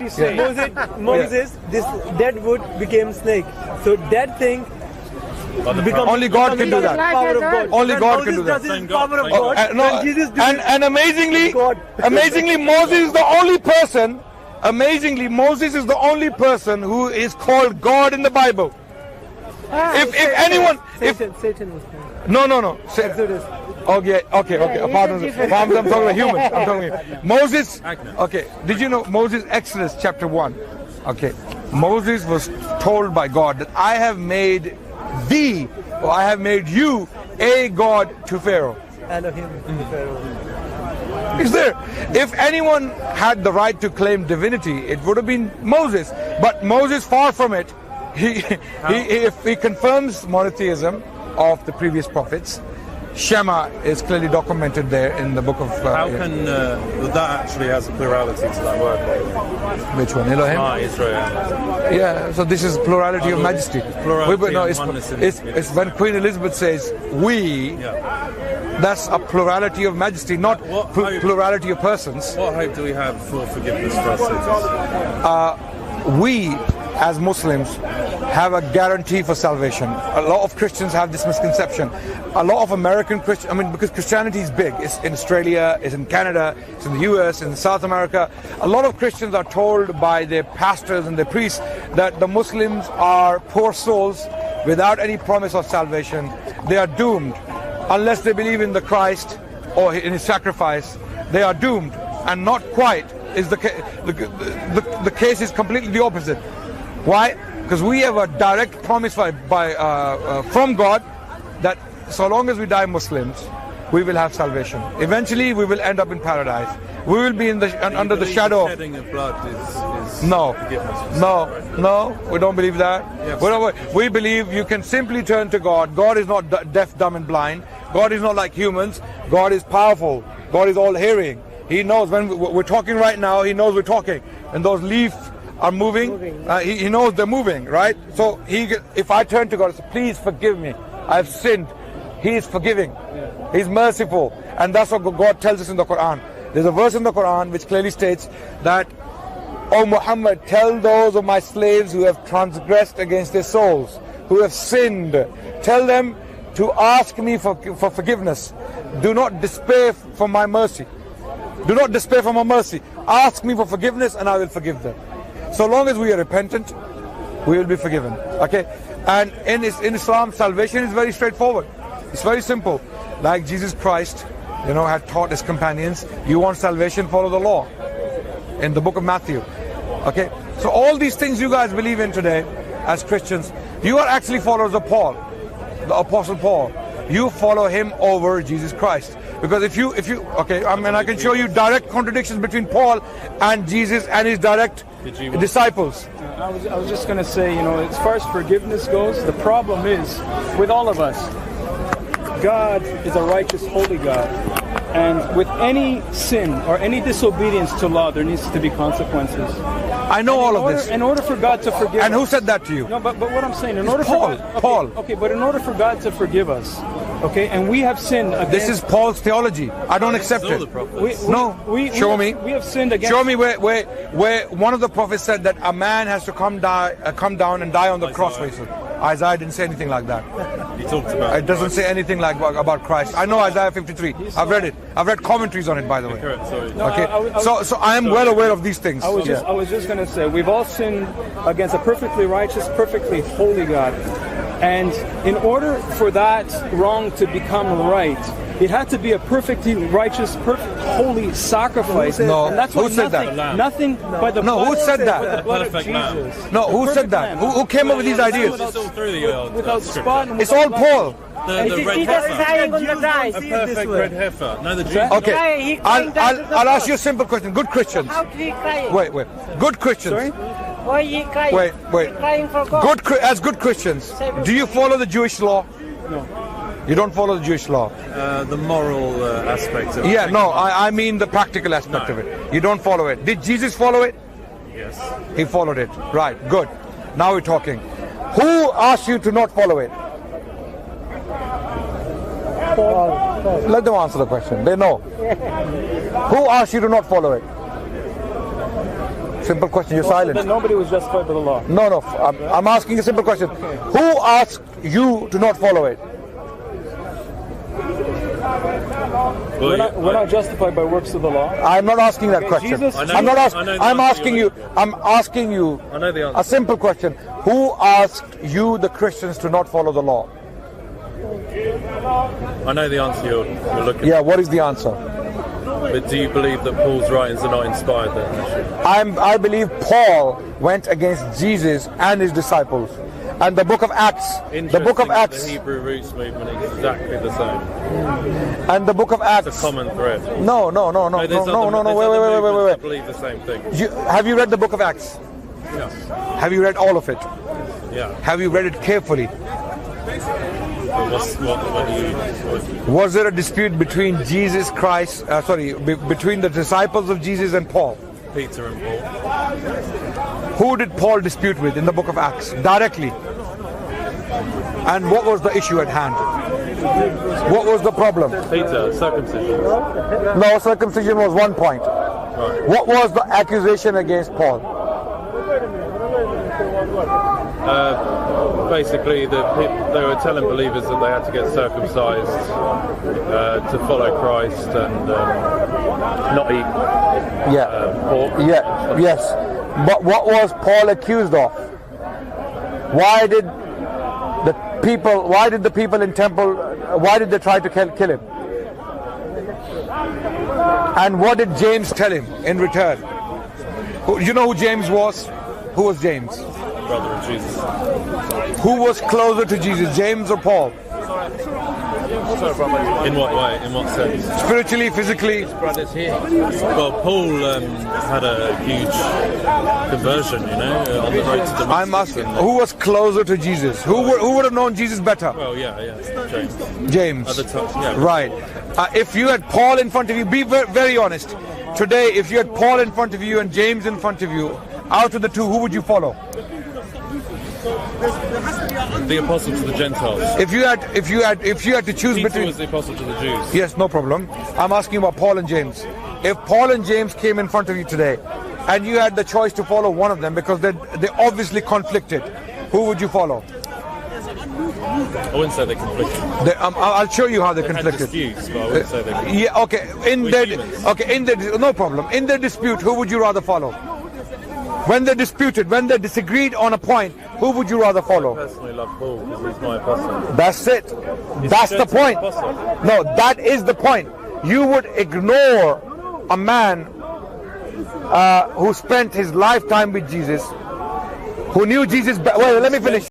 Moses, this dead wood became snake. So dead thing becomes only God can do that. Power of God. Only God can do that. Power of God. And amazingly, Moses is the only person. Amazingly, Moses is the only person who is called God in the Bible. If anyone, Satan was called. No. Exodus. Okay. Pardon. I'm talking about humans. I'm talking about Moses. Okay. Did you know Moses? Exodus chapter 1. Okay. Moses was told by God that I have made thee, or I have made you a God to Pharaoh. Elohim to Pharaoh. Is there? If anyone had the right to claim divinity, it would have been Moses. But Moses, far from it. If he confirms monotheism of the previous prophets, Shema is clearly documented there in the book of... How can that actually has a plurality to that word? Which one? Elohim? Israel. Yeah, so this is plurality of majesty. Plurality it's when Queen Elizabeth says, we, that's a plurality of majesty, not plurality of persons. What hope do we have for forgiveness for our sins? We, as Muslims, have a guarantee for salvation. A lot of Christians have this misconception. A lot of American Christians, because Christianity is big. It's in Australia, it's in Canada, it's in the US, in South America. A lot of Christians are told by their pastors and their priests that the Muslims are poor souls without any promise of salvation. They are doomed. Unless they believe in the Christ or in his sacrifice, they are doomed. And not quite is the case. The case is completely the opposite. Why? Because we have a direct promise from God that so long as we die Muslims, we will have salvation. Eventually, we will end up in paradise. We will be under the shadow. The shedding of blood is no, forgiveness. we don't believe that. Yes. We believe you can simply turn to God. God is not deaf, dumb, and blind. God is not like humans. God is powerful. God is all-hearing. He knows when we're talking right now. He knows we're talking, and those leaves are moving. He knows they're moving, right? So if I turn to God and say, please forgive me, I've sinned, he is forgiving. He's merciful. And that's what God tells us in the Quran. There's a verse in the Quran which clearly states that, O Muhammad, tell those of my slaves who have transgressed against their souls, who have sinned, tell them to ask me for forgiveness. Do not despair from my mercy. Do not despair from my mercy. Ask me for forgiveness and I will forgive them. So long as we are repentant, we will be forgiven. Okay? And in Islam, salvation is very straightforward. It's very simple. Like Jesus Christ, had taught his companions, you want salvation, follow the law. In the book of Matthew. Okay? So all these things you guys believe in today, as Christians, you are actually followers of Paul, the Apostle Paul. You follow him over Jesus Christ. Because if you I can show you direct contradictions between Paul and Jesus and his direct disciples. I was just going to say, as far as forgiveness goes, the problem is, with all of us, God is a righteous, holy God. And with any sin or any disobedience to law, there needs to be consequences. I know all of this. In order for God to forgive And who said that to you? No, but what I'm saying, Paul. Okay, but in order for God to forgive us, okay, and we have sinned against... This is Paul's theology. I don't accept it. Show me. We have sinned against... Show me where one of the prophets said that a man has to come down and die on the cross. Isaiah didn't say anything like that. He talked about it. Doesn't say anything about Christ. I know Isaiah 53. I've read it. I've read commentaries on it, by the way. So I am well aware of these things. I was just going to say, we've all sinned against a perfectly righteous, perfectly holy God. And in order for that wrong to become right, it had to be a perfectly righteous, perfect, holy sacrifice. No, and that's who said that? Nothing by the blood. No, who said that? Perfect man. No, who said that? Who came up with these ideas? Without spot. It's all Paul. The red heifer. A perfect red heifer. No, the Jews. Okay, I'll ask you a simple question. Good Christians. How do you cry? Wait. Good Christians. Sorry? Why are you crying? Wait. You're crying for God. As good Christians, do you follow the Jewish law? No. You don't follow the Jewish law? The moral aspect of it. Yeah, no, I mean the practical aspect of it. You don't follow it. Did Jesus follow it? Yes. He followed it. Right, good. Now we're talking. Who asked you to not follow it? Paul. Let them answer the question. They know. Who asked you to not follow it? Simple question. You're That silent. nobody was justified by the law. No. I'm asking a simple question. Who asked you to not follow it? Well, We're not justified by works of the law. I'm not asking that question. Jesus- I know- I'm not I asking. know the I'm answer asking you're you. I'm asking you I know the answer. a simple question. Who asked you, the Christians, to not follow the law? I know the answer you're looking Yeah. What is the answer? for. But do you believe that Paul's writings are not inspired then? I believe Paul went against Jesus and his disciples, and the Book of Acts. The Book of Interesting, Acts. The Hebrew roots movement is exactly the same. And the Book of Acts. It's a common thread. No. There's other Wait. movements that believe the same thing. Have you read the Book of Acts? Yes. Have you read all of it? Yeah. Have you read it carefully? But what do you? Was there a dispute between Jesus Christ, between the disciples of Jesus and Paul? Peter and Paul. Who did Paul dispute with in the Book of Acts? Directly. And what was the issue at hand? What was the problem? Peter, circumcision. No, circumcision was one point. Right. What was the accusation against Paul? Basically, they were telling believers that they had to get circumcised to follow Christ and not eat pork. Yeah. Yes. But what was Paul accused of? Why did the people in temple? Why did they try to kill him? And what did James tell him in return? You know who James was? Who was James? Brother of Jesus. Who was closer to Jesus, James or Paul? In what way? In what sense? Spiritually, physically? Well, Paul had a huge conversion, on the road to Damascus. I'm asking, who was closer to Jesus? Who would have known Jesus better? Well, yeah, James. James. At the time, yeah. Right. If you had Paul in front of you, be very honest. Today, if you had Paul in front of you and James in front of you, out of the two, who would you follow? The apostle to the Gentiles. If you had to choose Peter between, was the apostle to the Jews. yes, no problem. I'm asking about Paul and James. If Paul and James came in front of you today, and you had the choice to follow one of them because they obviously conflicted, who would you follow? I wouldn't say they conflicted. I'll show you how they They had conflicted. disputes, but I wouldn't say they conflicted. Yeah, okay. No problem. In their dispute, who would you rather follow? When they disputed, when they disagreed on a point, who would you rather I follow? personally love Paul because he's my apostle. That's it. That's the point. No, that is the point. You would ignore a man who spent his lifetime with Jesus, who knew Jesus. Wait, let me finish.